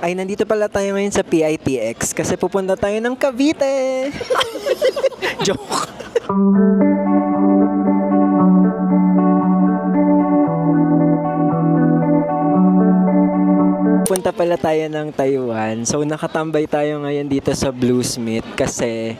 Ay, nandito pala tayo ngayon sa PITX kasi pupunta tayo ng Cavite. Joke. Punta pala tayo ng Taiwan. So nakatambay tayo ngayon dito sa Bluesmith kasi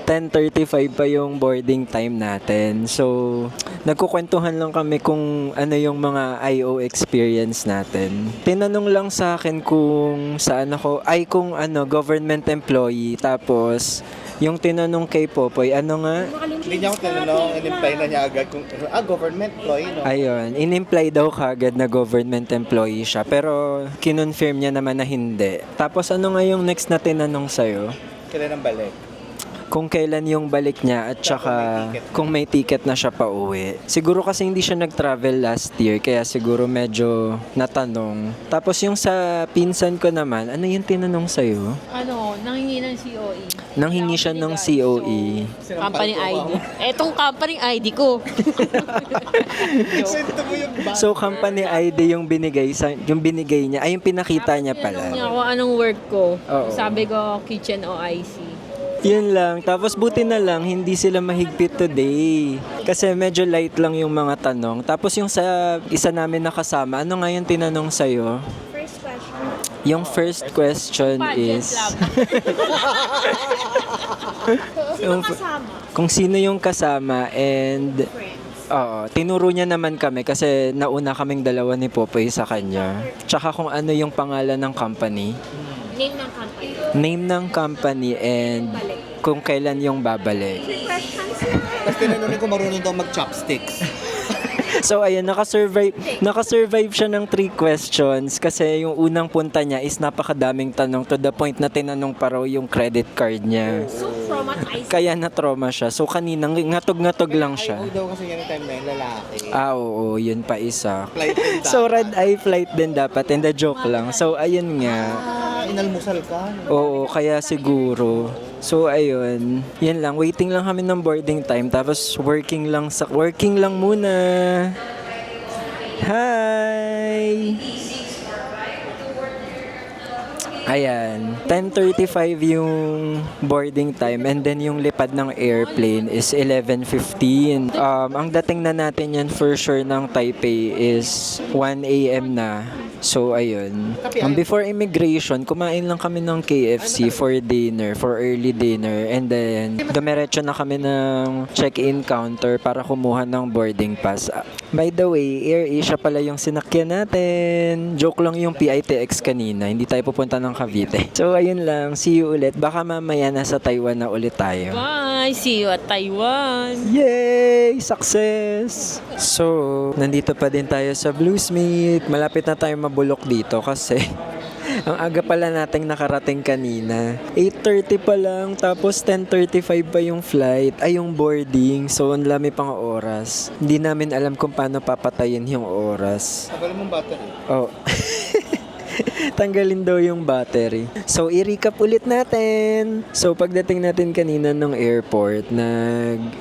10:35 pa yung boarding time natin. So nagkukwentuhan lang kami kung ano yung mga IO experience natin. Tinanong lang sa akin kung saan ako, ay kung ano, government employee. Tapos yung tinanong kay Popoy, ano nga? Hindi niya ako tinanong, in-imply na niya agad kung, government employee, no? Ayun, in-imply daw kagad na government employee siya. Pero kinonfirm niya naman na hindi. Tapos ano nga yung next na tinanong sa'yo? Kailan ang balik? Kung kailan yung balik niya at saka kung may ticket na siya pa uwi. Siguro kasi hindi siya nag-travel last year kaya siguro medyo natanong. Tapos yung sa pinsan ko naman, ano yung tinanong sa'yo? Ano, nanghingi ng COE. Nanghingi siya ng COE. Company ID. Etong company ID ko. Kwento mo yung ba? So company ID yung binigay niya, ay yung pinakita niya Tinanong pala. niya kung anong work ko. Oo. Sabi ko, kitchen o IC. Yun lang. Tapos buti na lang, hindi sila mahigpit today. Kasi medyo light lang yung mga tanong. Tapos yung sa isa namin nakasama, ano nga yung tinanong sa'yo? First question. Yung first question Pageant is... lab. yung, Kasama. kung sino yung kasama and... Friends. Oo, tinuro niya naman kami kasi nauna kaming dalawa ni Popoy sa kanya. Tsaka kung ano yung pangalan ng company. Name ng company. Name ng company and kung kailan yung babalik. Questions lang. Tapos tinanong ko marunong daw mag-chopsticks. So ayun, nakasurvive siya ng 3 questions kasi yung unang punta niya is napakadaming tanong to the point na tinanong pa raw yung credit card niya. So traumatized. Kaya na-trauma siya. So kaninang ngatog-ngatog lang siya. Ayaw daw kasi yan time na yung lalaki. Oo, yun pa isa. Flight din So red eye flight din dapat and the joke lang. So ayun nga. inalmusal ka. Oo, kaya siguro. So ayun, yan lang. Waiting lang kami ng boarding time tapos working lang muna. Hi. Ayan, 10:35 yung boarding time and then yung lipad ng airplane is 11:15. Ang dating na natin yan for sure ng Taipei is 1 a.m. na. So ayun. Before immigration, kumain lang kami ng KFC for dinner, for early dinner. And then dumiretso na kami ng check-in counter para kumuha ng boarding pass. By the way, AirAsia pala yung sinakyan natin. Joke lang yung PITX kanina. Hindi tayo pupunta ng Cavite. So ayun lang, see you ulit. Baka mamaya nasa Taiwan na ulit tayo. Bye! See you at Taiwan! Yay! Success! So, nandito pa din tayo sa Bluesmith. Malapit na tayo mabulok dito kasi ang aga pala nating nakarating kanina. 8:30 pa lang, tapos 10:35 pa yung flight, ay yung boarding. So, ang lami pang oras. Hindi namin alam kung paano papatayin yung oras. Tagal mong battery. Oh. Tanggalin daw yung battery. So, i-recap ulit natin. So, pagdating natin kanina ng airport,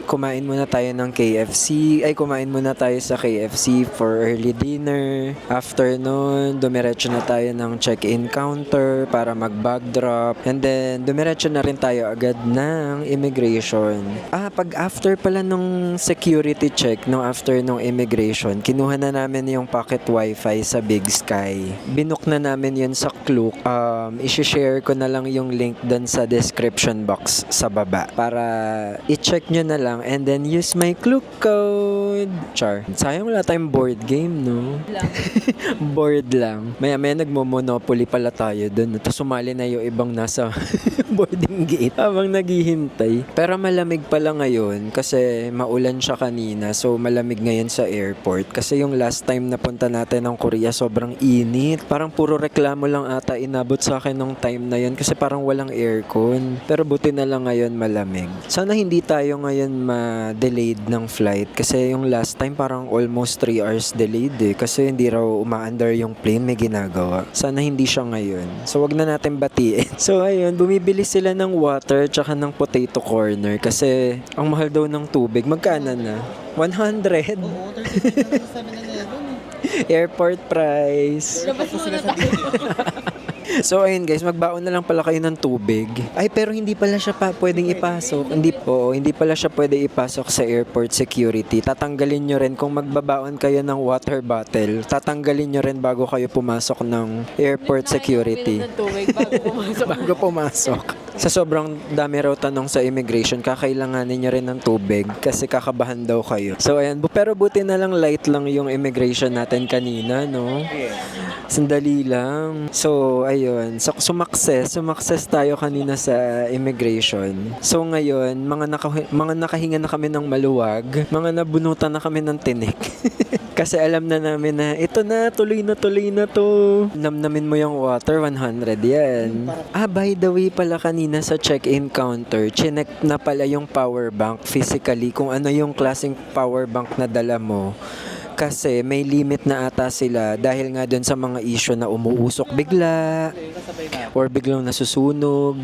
kumain muna tayo ng KFC. Kumain muna tayo sa KFC for early dinner. After nun, dumiretso na tayo ng check-in counter para mag-bag drop. And then, dumiretso na rin tayo agad ng immigration. Pag after pala nung security check, after nung immigration, kinuha na namin yung pocket wifi sa Big Sky. Binook na namin yun sa Klook. I-share ko na lang yung link dun sa description box sa baba para i-check nyo na lang and then use my Klook code. Char. Sayang wala tayong board game, no? Board lang. Maya-maya nagmo-monopoly pala tayo dun. Tapos sumali na yung ibang nasa boarding gate habang naghihintay. Pero malamig pala ngayon kasi maulan siya kanina. So malamig ngayon sa airport. Kasi yung last time na punta natin ng Korea sobrang init. Parang puro reklamo lang ata inabot sa akin nung time na yun kasi parang walang aircon. Pero buti na lang ngayon malamig. Sana hindi tayo ngayon ma-delayed ng flight kasi yung last time parang almost 3 hours delayed kasi hindi raw umaandar yung plane, may ginagawa. Sana hindi siya ngayon. So wag na natin batiin. So ayun, bumibili sila ng water tsaka ng potato corner kasi ang mahal daw ng tubig. Magkano na? 100? Oo, 30 na sa 7-Eleven. Airport price. Labas muna tayo. So ayun guys, magbaon na lang pala kayo ng tubig. Ay pero hindi pala siya pa pwedeng ipasok. Hindi pala siya pwede ipasok sa airport security. Tatanggalin nyo rin kung magbabaon kayo ng water bottle. Tatanggalin nyo rin bago kayo pumasok ng airport security. Ng tubig bago pumasok. Bago pumasok. Sa sobrang dami raw tanong sa immigration, kakailanganin nyo rin ng tubig kasi kakabahan daw kayo. So ayan, pero buti na lang light lang yung immigration natin kanina, no? Sandali lang. So, ayun. So, sumakses tayo kanina sa immigration. So, ngayon, mga nakahinga na kami ng maluwag. Mga nabunutan na kami ng tinik. Kasi alam na namin na, ito na, tuloy na to. Namnamin mo yung water, 100 yan. By the way pala kanina sa check-in counter, chinek na pala yung power bank physically kung ano yung klaseng power bank na dala mo. Kasi may limit na ata sila dahil nga doon sa mga issue na umuusok bigla or biglang nasusunog.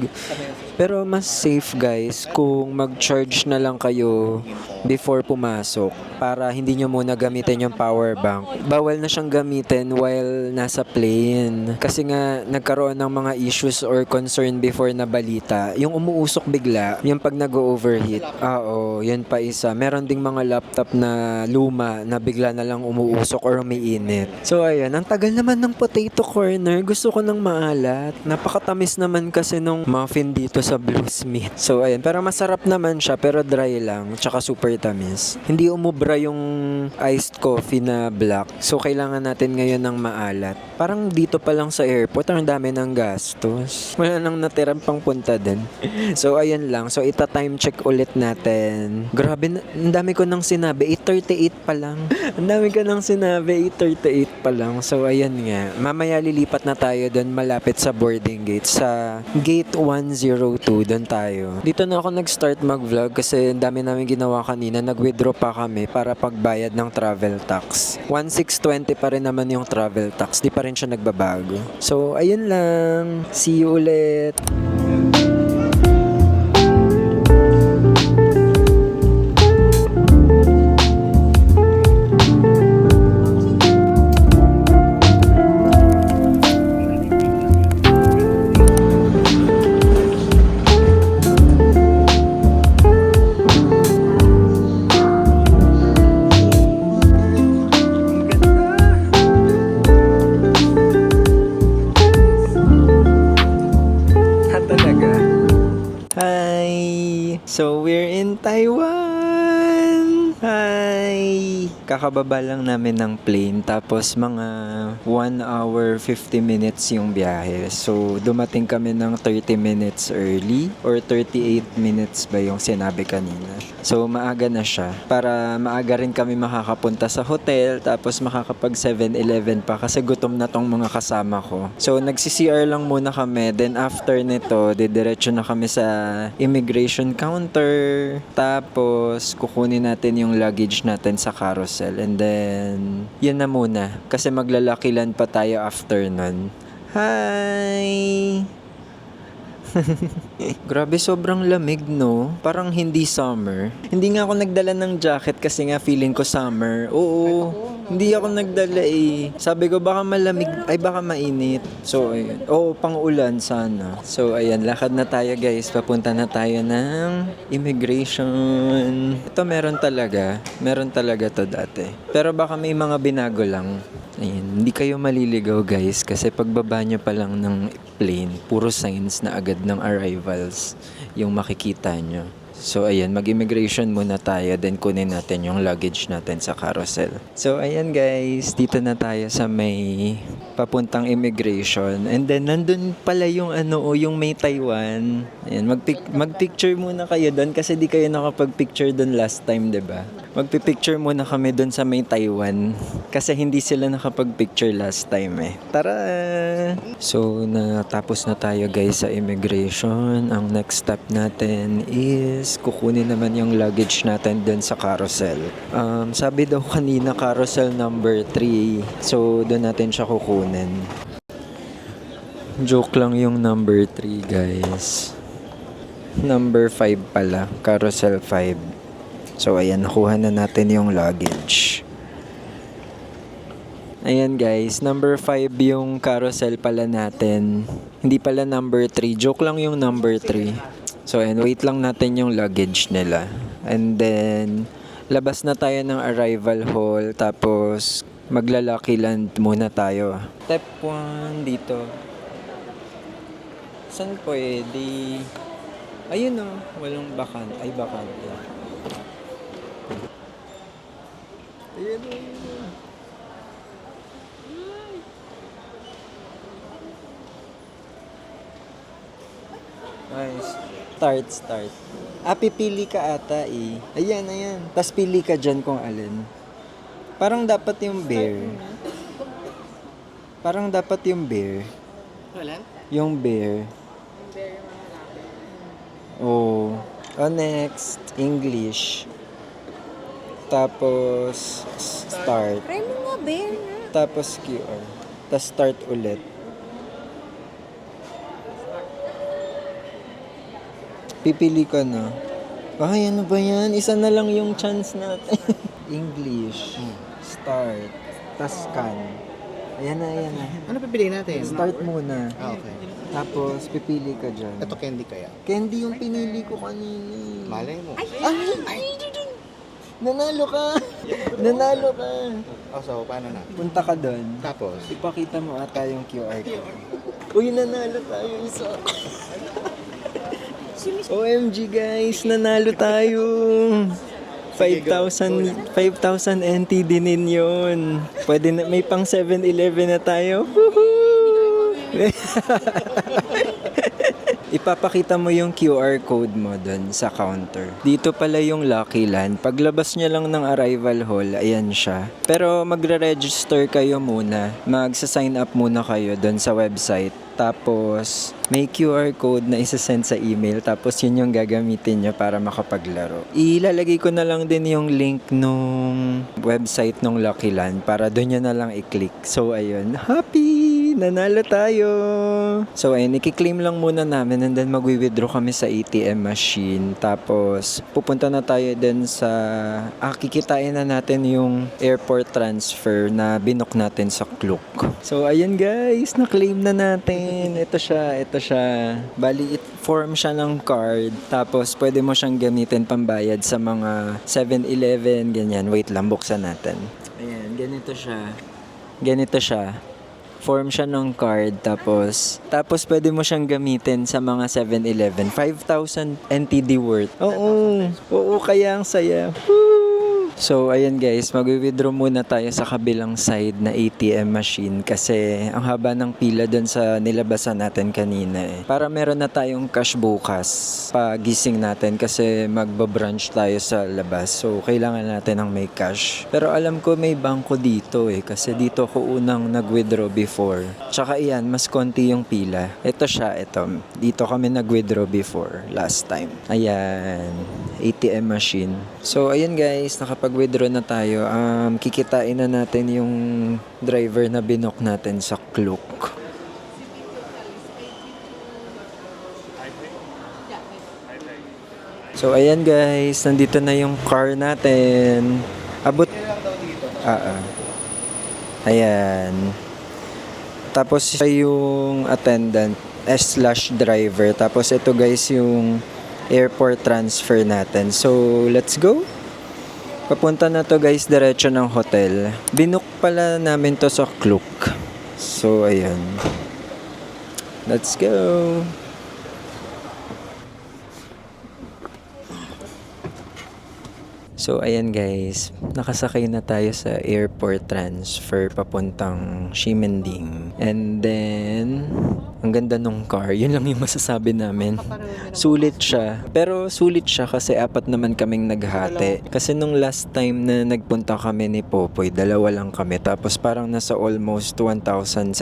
Pero mas safe guys kung mag-charge na lang kayo before pumasok para hindi nyo muna gamitin yung power bank. Bawal na siyang gamitin while nasa plane. Kasi nga nagkaroon ng mga issues or concern before na balita. Yung umuusok bigla, yung pag nag-overheat. Oo, yun pa isa. Meron ding mga laptop na luma na bigla na lang umuusok or umiinit. So ayan, ang tagal naman ng potato corner. Gusto ko ng maalat. Napakatamis naman kasi nung muffin dito sa Blue Smith. So ayan, pero masarap naman siya pero dry lang, tsaka super tamis. Hindi umubra yung iced coffee na black. So kailangan natin ngayon ng maalat. Parang dito pa lang sa airport, ang dami ng gastos. Wala nang natirang pang punta din. So ayan lang. So ita-time check ulit natin. Grabe, ang dami ko nang sinabi. 8:38 pa lang. Ang dami ko nang sinabi. 8:38 pa lang. So ayan nga. Mamaya lilipat na tayo doon malapit sa boarding gate. Sa gate 102 doon tayo. Dito na ako nag-start mag-vlog kasi ang dami namin ginawa kanina. Nag-withdraw pa kami para pagbayad ng travel tax. 1,620 pa rin naman yung travel tax. Di pa rin siya nagbabago. So ayun lang. See you ulit. Talaga. Hi! So, we're in Taiwan! Hi! Kakababa lang namin ng plane tapos mga 1 hour 50 minutes yung biyahe. So, dumating kami ng 30 minutes early or 38 minutes ba yung sinabi kanina. So, maaga na siya. Para maaga rin kami makakapunta sa hotel tapos makakapag 7-Eleven pa kasi gutom na tong mga kasama ko. So, nagsi-CR lang muna kami. Then, after nito, didiretso na kami sa immigration counter. Tapos, kukunin natin yung luggage natin sa carousel. And then, yun na muna. Kasi maglalakilan pa tayo after nun. Hi! Grabe, sobrang lamig, no? Parang hindi summer. Hindi nga ako nagdala ng jacket kasi nga feeling ko summer. Oo, hindi ako nagdala eh. Sabi ko baka malamig, ay baka mainit. So, ayun. Oo, pang-ulan sana. So, ayan, lakad na tayo guys. Papunta na tayo ng immigration. Ito meron talaga. Meron talaga to dati. Pero baka may mga binago lang. Ayun, hindi kayo maliligaw guys kasi pagbaba nyo pa lang ng plane, puro signs na agad ng arrivals yung makikita nyo. So ayan, mag-immigration muna tayo then kunin natin yung luggage natin sa carousel. So ayan guys, dito na tayo sa may papuntang immigration. And then nandun pala yung yung may Taiwan. Ayan, magpicture muna kayo doon kasi di kayo nakapag-picture doon last time, 'di ba? Magpipicture muna kami doon sa may Taiwan kasi hindi sila nakapag-picture last time eh. Tara! So, natapos na tayo guys sa immigration. Ang next step natin is kukunin naman yung luggage natin doon sa carousel. Sabi daw kanina carousel number 3. So, doon natin siya kukunin. Joke lang yung number 3 guys. Number 5 pala. Carousel 5. So, ayan, nakuha na natin yung luggage. Ayan guys, number 5 yung carousel pala natin. Hindi pala number 3. Joke lang yung number 3. So ayan, wait lang natin yung luggage nila. And then, labas na tayo ng arrival hall. Tapos, magla-Lucky Land muna tayo. Step 1 dito. Saan pwede? Ayun o, walang bakan. Ay, bakan. Ayun o, ayun o. Nice. Start. Pipili ka ata eh. Ayan. Tapos pili ka dyan kung alin. Parang dapat yung bear. Wala? Yung bear. Oh. Next. English. Tapos, start. Try mo nga, bear nga. Tapos, QR. Tapos, start ulit. Pipili ka na. Ay, ano ba yan? Isa na lang yung chance natin. English. Start. Tapos, scan. Ayan na. Ano pipiliin natin? Start muna. Okay. Tapos, pipili ka dyan. Ito candy kaya? Candy yung pinili ko kanina. Malay mo. Ay! Nanalo ka! So, paano na? Punta ka doon. Tapos? Ipakita mo ata yung QR code. Uy, nanalo tayo isa. OMG guys, nanalo tayo. 5,000 NT din yun. Pwede na, may pang 7-Eleven na tayo. Woohoo! Ipapakita mo yung QR code mo dun sa counter. Dito pala yung Lucky Land. Paglabas niya lang ng arrival hall, ayan siya. Pero magre-register kayo muna. Magsa-sign up muna kayo dun sa website. Tapos, may QR code na isa-send sa email. Tapos, yun yung gagamitin nyo para makapaglaro. Ilalagay ko na lang din yung link nung website nung Lucky Land para doon nyo na lang i-click. So, ayun. Happy! Nanalo tayo! So, ayun. I-claim lang muna namin and then magwi-withdraw kami sa ATM machine. Tapos, pupunta na tayo din sa... kikitain na natin yung airport transfer na binook natin sa Klook. So, ayun guys. Na-claim na natin. Ito siya. Bali, form siya ng card. Tapos, pwede mo siyang gamitin pambayad sa mga 7-Eleven, ganyan. Wait lang, buksan natin. Ayan, ganito siya. Form siya ng card. Tapos pwede mo siyang gamitin sa mga 7-Eleven. 5,000 NTD worth. Oo, kaya ang saya. Woo! So, ayan guys, mag-withdraw muna tayo sa kabilang side na ATM machine kasi ang haba ng pila doon sa nilabasan natin kanina eh. Para meron na tayong cash bukas pagising natin kasi magbabrunch tayo sa labas. So, kailangan natin ng may cash. Pero alam ko may bangko dito eh kasi dito ako unang nag-withdraw before. Tsaka iyan, mas konti yung pila. Ito. Dito kami nag-withdraw before last time. Ayan, ATM machine. So, ayan guys, nakapag-withdraw na tayo. Kikitain na natin yung driver na binook natin sa Klook. So, ayan guys, nandito na yung car natin. Abot. Ayan. Tapos, siya yung attendant /driver. Tapos, ito guys yung airport transfer natin. So, let's go. Papunta na to guys, diretso ng hotel. Binook pala namin to sa Klook. So, ayan. Let's go. So, ayan guys. Nakasakay na tayo sa airport transfer papuntang Ximending. And then, ang ganda nung car. Yun lang yung masasabi namin. Sulit siya. Pero sulit siya kasi apat naman kaming naghati. Kasi nung last time na nagpunta kami ni Popoy, dalawa lang kami. Tapos parang nasa almost 1,700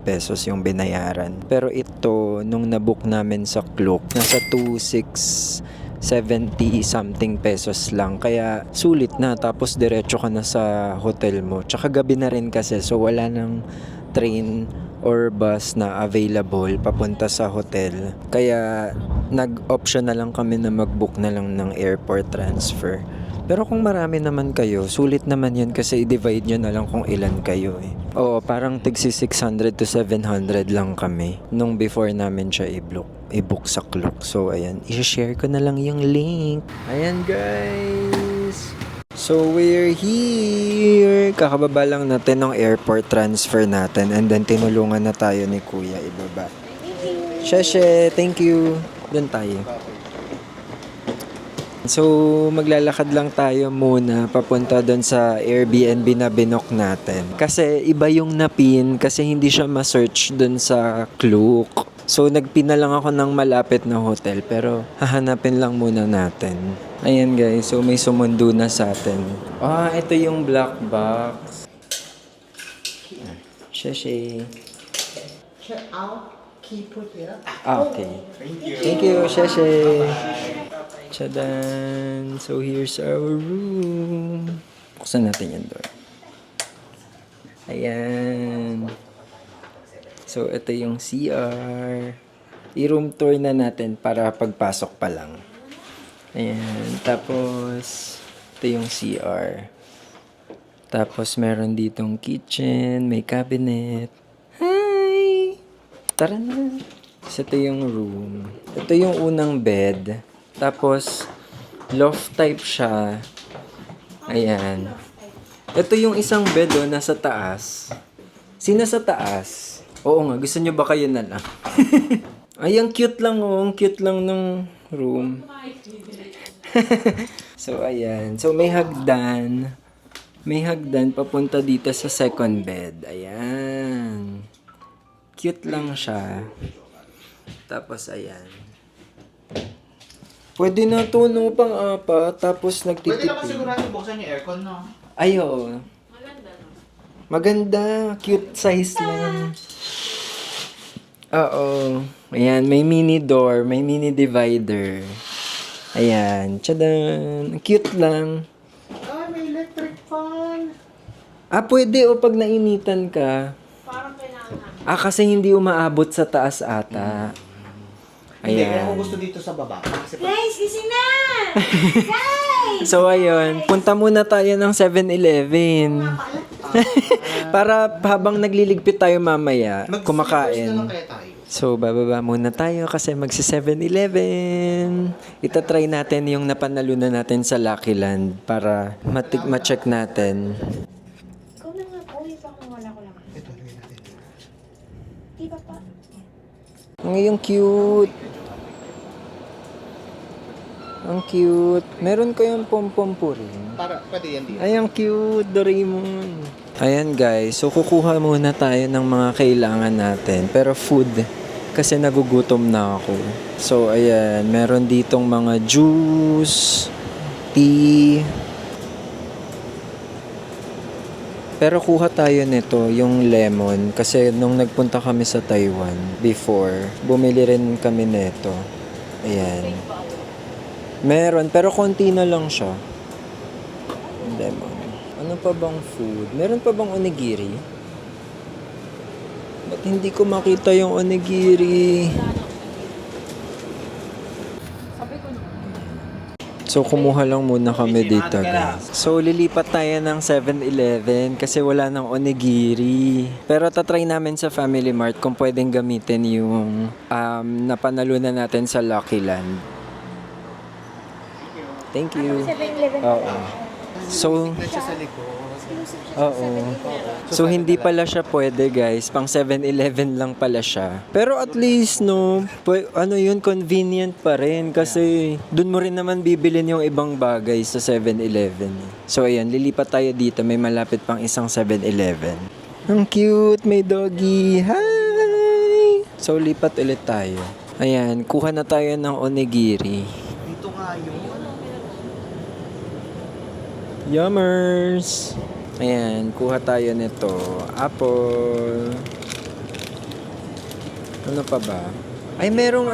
pesos yung binayaran. Pero ito, nung nabook namin sa Klook, nasa 2,670 something pesos lang. Kaya sulit na. Tapos diretso ka na sa hotel mo. Tsaka gabi na rin kasi. So wala nang train or bus na available papunta sa hotel. Kaya nag-option na lang kami na mag-book na lang ng airport transfer. Pero kung marami naman kayo, sulit naman yun kasi i-divide nyo na lang kung ilan kayo eh. Oo, parang tigsi 600 to 700 lang kami nung before namin siya i-book sa Klook. So ayan, i-share ko na lang yung link. Ayan guys! So we're here! Kakababa lang natin ng airport transfer natin and then tinulungan na tayo ni Kuya ibaba. Sheshe, thank you. Doon tayo. So, maglalakad lang tayo muna papunta doon sa Airbnb na binook natin. Kasi iba yung napin kasi hindi siya ma-search doon sa Klook. So, nagpin na lang ako ng malapit na hotel pero hahanapin lang muna natin. Ayan guys, so may sumundo na sa atin. Ito yung black box. Sheshe. Okay. Thank you, Sheshe. Chadan! So, here's our room. Buksan natin yung door. Ayan. So, ito yung CR. I-room tour na natin para pagpasok pa lang. Ayan. Tapos, ito yung CR. Tapos, meron ditong kitchen, may cabinet. Hi! Tara na. So, ito yung room. Ito yung unang bed. Tapos, loft type siya. Ayan. Ito yung isang bed nasa taas. Sino sa taas? Oo nga, gusto nyo ba kayo na lang? Ay, ang cute lang ang cute lang ng room. So, ayan. So, may hagdan. May hagdan papunta dito sa second bed. Ayan. Cute lang siya. Tapos, ayan. Pwede na to, no, pang-apat. Tapos, Pwede nagtitipid. naman sigurado buksan yung aircon, no? Ay, oo. Maganda. Cute size lang. Oo. Ayan, may mini door, may mini divider. Ayan. Tchadan. Cute lang. May electric fan. Pwede pag nainitan ka. Parang kailangan. Kasi hindi umaabot sa taas ata. Hindi, kaya Ayan. ako gusto dito sa baba. Kasi Guys, gising na! Guys! So, ayun. Punta muna tayo ng 7-Eleven. Para habang nagliligpit tayo mamaya, na lang kumakain. kaya tayo. So, bababa muna tayo kasi magsi 7-Eleven. Itatry natin yung napanalunan natin sa Lucky Land para ma-check natin. Ikaw na nga po, yung kung wala ko lang. Ito, lagyan natin. Di ba pa? Ang cute. Ang cute. Meron kayong pom-pom po rin. Para, pwede yan dito. Ay, ang cute, Doraemon. Ayan guys, so kukuha muna tayo ng mga kailangan natin. Pero food, kasi nagugutom na ako. So ayan, meron ditong mga juice, tea. Pero kuha tayo nito, yung lemon. Kasi nung nagpunta kami sa Taiwan before, bumili rin kami nito. Ayan. Meron, pero konti na lang siya. Lemon. Ano pa bang food? Meron pa bang onigiri? Ba't hindi ko makita yung onigiri? So, kumuha lang muna kami dito, guys. So, lilipat tayo ng 7-Eleven kasi wala ng onigiri. Pero tatry namin sa Family Mart kung pwedeng gamitin yung napanalunan natin sa Lucky Land. Thank you. 7-Eleven. Oo. So, Siya sa likod. oo. So, hindi pala siya pwede, guys. Pang 7-Eleven lang pala siya. Pero at least, no, ano yun, convenient pa rin. Kasi, dun mo rin naman bibilin yung ibang bagay sa 7-Eleven. So, ayan, lilipat tayo dito. May malapit pang isang 7-Eleven. Ang cute, may doggy. Hi! So, lipat ulit tayo. Ayan, kuha na tayo ng onigiri. Dito nga yun. Yummers! Ayan, kuha tayo nito. Apple. Ano pa ba? Ay, merong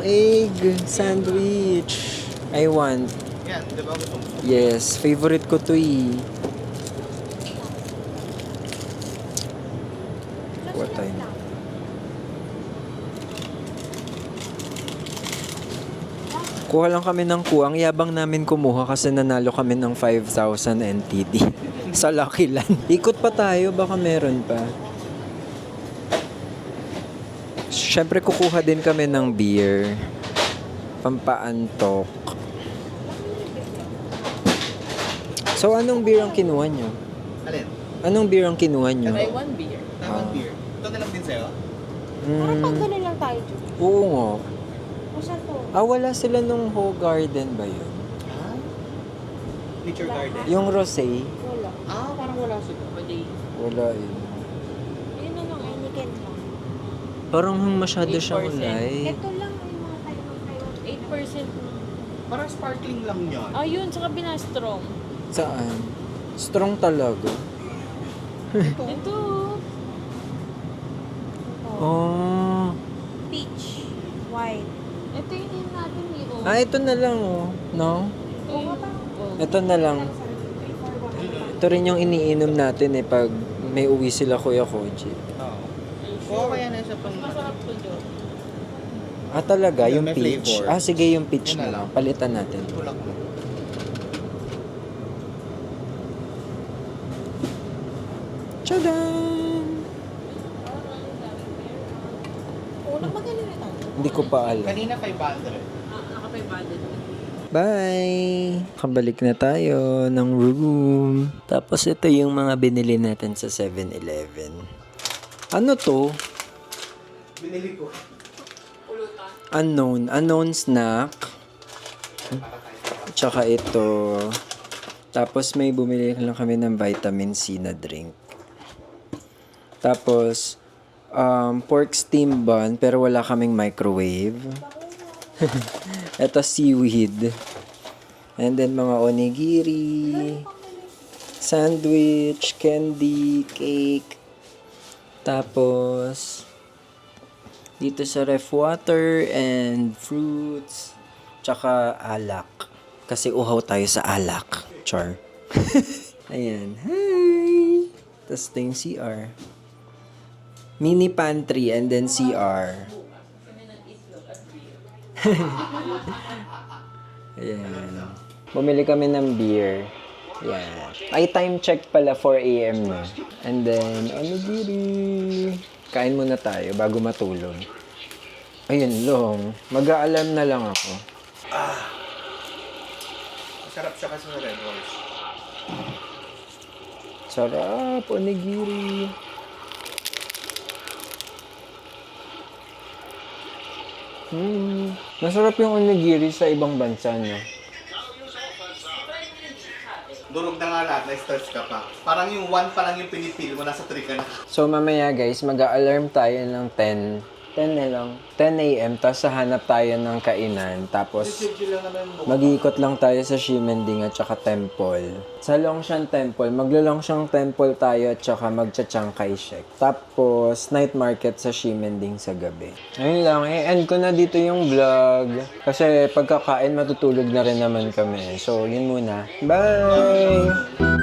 egg sandwich. I want. Yan, di ba gusto mo? Yes, favorite ko to Kuha tayo. Kuha lang kami ng kuha. Ang yabang namin kumuha kasi nanalo kami ng 5,000 NTD sa Lucky Land. Ikot pa tayo, baka meron pa. Siyempre kukuha din kami ng beer. Pampaantok. So, anong beer ang kinuha nyo? Alin? Anong beer ang kinuha nyo? Taiwan beer. Taiwan beer. Ito na lang din sa'yo? Parang pag gano'n lang tayo, Ju. Oo nga. O saan to? Wala sila nung Ho Garden ba yun? Ah? Nature Garden? Yung Rosé? Wala. Parang wala siya. Wala yun. Yun na lang, Heineken lang. Parang masyado siyang 8%. light. Ito lang yung mga Taiwan. 8%. Parang sparkling lang yun. Ayun, saka binastrong. Saan? Strong talaga. Ito. Oh. Peach. White. Ito yung natin yun. Ito na lang oh. No? Oo nga parang Ito na lang. Ito rin yung iniinom natin pag may uwi sila Kuya Koji. Oo. Oo, kaya na siya pang... Masarap to, Jo. Talaga, Yun, yung may peach. flavor. Sige, yung peach Yun na na lang. lang. Palitan natin. Tulak mo. Tadaan! unang magaling ito. Hindi ko pa alam. Kanina 500. Naka-500. Bye! Kabalik na tayo ng room. Tapos ito yung mga binili natin sa 7-Eleven. Ano to? Binili ko. Unknown snack. Tsaka ito. Tapos may bumili lang kami ng vitamin C na drink. Tapos, pork steam bun, pero wala kaming microwave. Ito seaweed. And then mga onigiri, sandwich, candy, cake. Tapos, dito sa ref water and fruits. Tsaka alak. Kasi uhaw tayo sa alak. Char. Ayan. Hi! Tapos ito yung CR. Mini pantry and then CR. Ayan. Bumili kami ng beer. Ayan. Ay, time check pala 4 a.m. na. And then, onigiri. Kain muna tayo bago matulog. Ayun lang. Mag-a-alarm na lang ako. Masarap siya kasi sa Red Horse. Sarap, onigiri. Masarap yung onigiri sa ibang bansa, no? Durog na nga lahat, na-stress ka pa. Parang yung 1 pa lang yung pinipil mo, nasa 3 ka na. So, mamaya guys, mag-a-alarm tayo ng 10 na lang. 10 a.m. Tapos hahanap tayo ng kainan. Tapos, mag-iikot lang tayo sa Ximending at saka Temple. Sa Longshan Temple, maglo-Longshan Temple tayo at saka magcha-Chiang Kai-shek. Tapos, night market sa Ximending sa gabi. Ayun lang, end ko na dito yung vlog. Kasi pagkakain, matutulog na rin naman kami. So, yun muna. Bye!